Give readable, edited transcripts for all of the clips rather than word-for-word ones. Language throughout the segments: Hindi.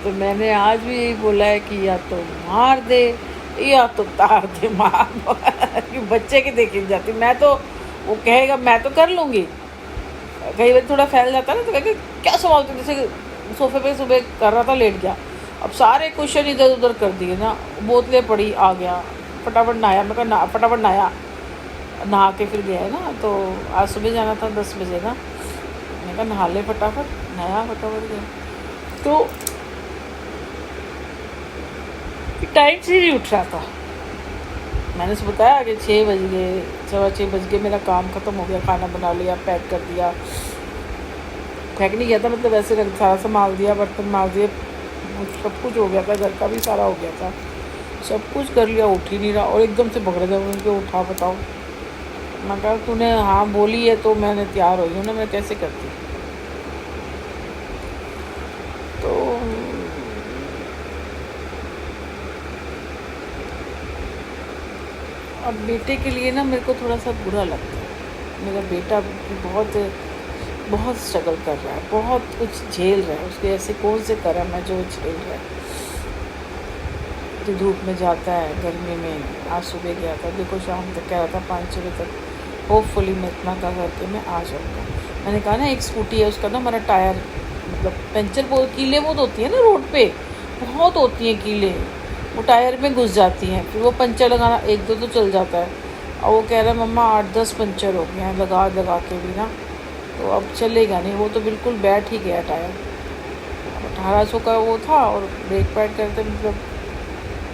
तो मैंने आज भी यही बोला है कि या तो मार दे या तो तार दे मार कि बच्चे की देखी नहीं जाती। मैं तो, वो कहेगा मैं तो कर लूँगी, कई बार थोड़ा फैल जाता है ना तो कहेगा क्या संभालती, जैसे सोफे पे सुबह कर रहा था लेट गया, अब सारे क्वेश्चन इधर उधर कर दिए ना, बोतलें पड़ी आ गया, फटाफट नहाया, मैं कहा फटाफट नहाया, नहा के फिर गया है ना, तो आज सुबह जाना था 10 बजे ना, मैं कहा नहा ले फटाफट, नहाया फटाफट गया, तो टाइम से नहीं उठ रहा था। मैंने उसको बताया कि 6 बज गए, 6:15 बज गए, मेरा काम ख़त्म हो गया, खाना बना लिया, पैक कर दिया, फेंक नहीं गया था, मतलब वैसे सारा संभाल दिया, बर्तन मार दिए, सब कुछ हो गया था, घर का भी सारा हो गया था, सब कुछ कर लिया, उठ ही नहीं रहा, और एकदम से पकड़े थे उनके, उठा बताओ। मैं कहा तूने हाँ बोली है तो मैंने तैयार हो गई ना, मैं कैसे करती। तो अब बेटे के लिए ना मेरे को थोड़ा सा बुरा लगता है, मेरा बेटा बहुत बहुत स्ट्रगल कर रहा है, बहुत कुछ झेल रहा है, उसके ऐसे कौन से कर्म है जो झेल रहा है, तो धूप में जाता है, गर्मी में, आज सुबह गया था, देखो शाम तक कह रहा था 5-6 बजे तक होपफुली मैं इतना का करके मैं आ जाऊँगा। मैंने कहा ना एक स्कूटी है उसका ना, हमारा टायर मतलब पंचर, बहुत कीले बहुत होती है ना रोड पे, बहुत होती हैं कीले, वो टायर में घुस जाती हैं, फिर वो पंचर लगाना 1-2 तो चल जाता है, और वो कह रहा है मम्मा 8-10 पंचर हो गए हैं लगा लगा के भी ना, तो अब चलेगा नहीं, वो तो बिल्कुल बैठ ही गया टायर। 1800 का वो था, और ब्रेक पैड करते मतलब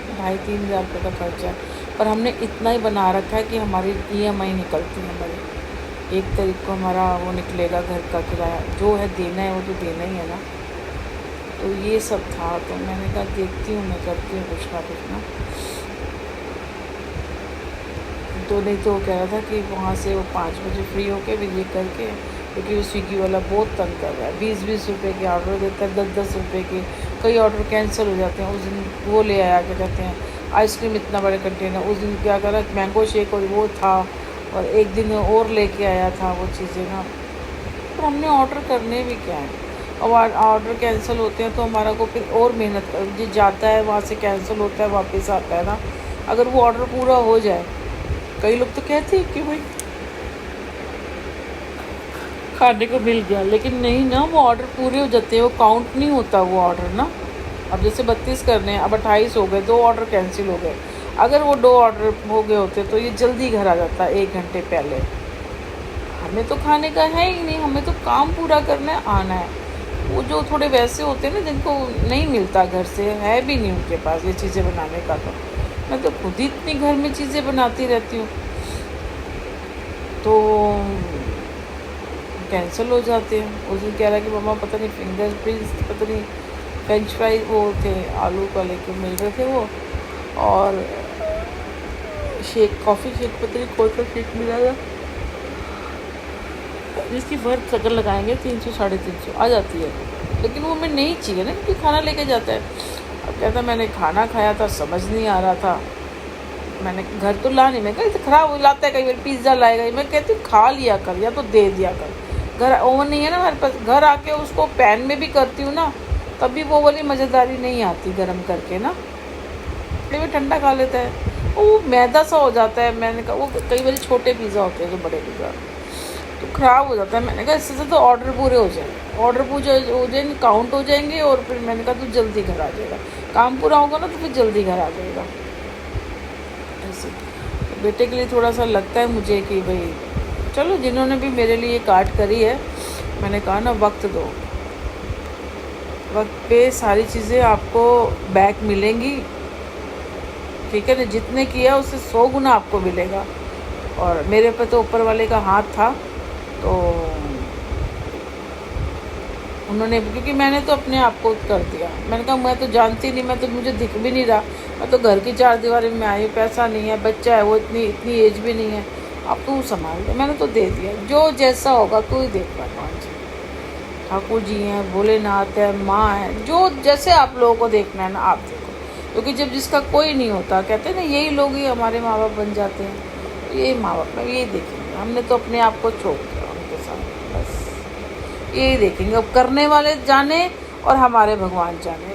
2,500-3 हज़ार रुपये का खर्चा है, पर हमने इतना ही बना रखा है कि हमारी EMI निकलती है, हमारी 1 तारीख को हमारा वो निकलेगा घर का किराया, जो है देना है वो तो देना ही है ना। तो ये सब था, तो मैंने कहा देखती हूँ, मैं करती हूँ कुछ ना कुछ ना, तो नहीं तो वो कह रहा था कि वहाँ से वो 5 बजे फ्री होके फिर ये करके, क्योंकि वो स्विगी वाला बहुत तंग कर रहा है, 20-20 रुपये के ऑर्डर देता है, 10-10 रुपये के, कई ऑर्डर कैंसिल हो जाते हैं। उस दिन वो ले आया, क्या कहते हैं आइसक्रीम, इतना बड़े कंटेनर, उस दिन क्या करा मैंगो शेक और वो था, और एक दिन और लेके आया था वो चीज़ें ना, तो हमने ऑर्डर करने भी क्या है, और ऑर्डर कैंसिल होते हैं तो हमारा को फिर और मेहनत कर जाता है, वहाँ से कैंसिल होता है वापस आता है ना, अगर वो ऑर्डर पूरा हो जाए, कई लोग तो कहते हैं कि भाई खाने को मिल गया, लेकिन नहीं ना, वो ऑर्डर पूरे हो जाते हैं, वो काउंट नहीं होता वो ऑर्डर ना। अब जैसे 32 करने हैं, अब 28 हो गए, 2 ऑर्डर कैंसिल हो गए, अगर वो 2 ऑर्डर हो गए होते तो ये जल्दी घर आ जाता 1 घंटे पहले। हमें तो खाने का है ही नहीं, हमें तो काम पूरा करना है, आना है। वो जो थोड़े वैसे होते हैं ना जिनको नहीं मिलता घर से, है भी नहीं उनके पास ये चीज़ें बनाने का, तो मैं तो खुद ही इतनी घर में चीज़ें बनाती रहती हूँ, तो कैंसिल हो जाते हैं। उस दिन कह रहा है कि मम्मा पता नहीं फिंगर प्रिंट्स, पता नहीं फ्रेंच फ्राई वो थे आलू का लेके मिल रहे थे वो, और शेक, कॉफ़ी शेक, पता नहीं कौन सा शेक मिला था, जिसकी वर्थ अगर लगाएंगे 300-350 आ जाती है, लेकिन वो हमें नहीं चाहिए ना, क्योंकि खाना लेके जाता है। अब कहता मैंने खाना खाया था, समझ नहीं आ रहा था, मैंने घर तो ला नहीं, मैं कहा ख़राब हो लाता है, कई बार पिज़्ज़ा लाएगा, मैं कहती हूँ खा लिया कर या तो दे दिया कर, घर ओवन नहीं है ना हमारे पास, घर आके उसको पैन में भी करती हूँ ना, तभी वो वाली मज़ेदारी नहीं आती गर्म करके ना, कई बार ठंडा खा लेता है, वो मैदा सा हो जाता है। मैंने कहा वो कई बार छोटे पिज़्ज़ा होते हैं जो बड़े पिज़्ज़ा, तो ख़राब हो जाता है। मैंने कहा इससे तो ऑर्डर पूरे हो जाएंगे, ऑर्डर पूरे हो जाएंगे, काउंट हो जाएंगे, और फिर मैंने कहा तू जल्दी घर आ जाएगा, काम पूरा होगा ना तो फिर जल्दी घर आ जाएगा ऐसे। तो बेटे के लिए थोड़ा सा लगता है मुझे कि भाई चलो, जिन्होंने भी मेरे लिए काट करी है, मैंने कहा ना वक्त दो, वक्त पे सारी चीज़ें आपको बैक मिलेंगी, ठीक है ना, जितने किया उससे 100 गुना आपको मिलेगा। और मेरे पे तो ऊपर वाले का हाथ था, तो उन्होंने, क्योंकि मैंने तो अपने आप को कर दिया, मैंने कहा मैं तो जानती नहीं, मैं तो, मुझे दिख भी नहीं रहा, मैं तो घर की 4 दीवारी में आई, पैसा नहीं है, बच्चा है, वो इतनी एज भी नहीं है, अब तू संभाल दे, मैंने तो दे दिया, जो जैसा होगा तू ही देख भगवान जी, ठाकुर जी हैं, भोलेनाथ है, माँ है, जो जैसे आप लोगों को देखना है ना आप देखो, क्योंकि जब जिसका कोई नहीं होता, कहते हैं ना यही लोग ही हमारे माँ बाप बन जाते हैं, तो यही माँ बाप में यही देखेंगे, हमने तो अपने आप को छोड़ दिया उनके साथ, बस यही देखेंगे, अब करने वाले जाने और हमारे भगवान जाने।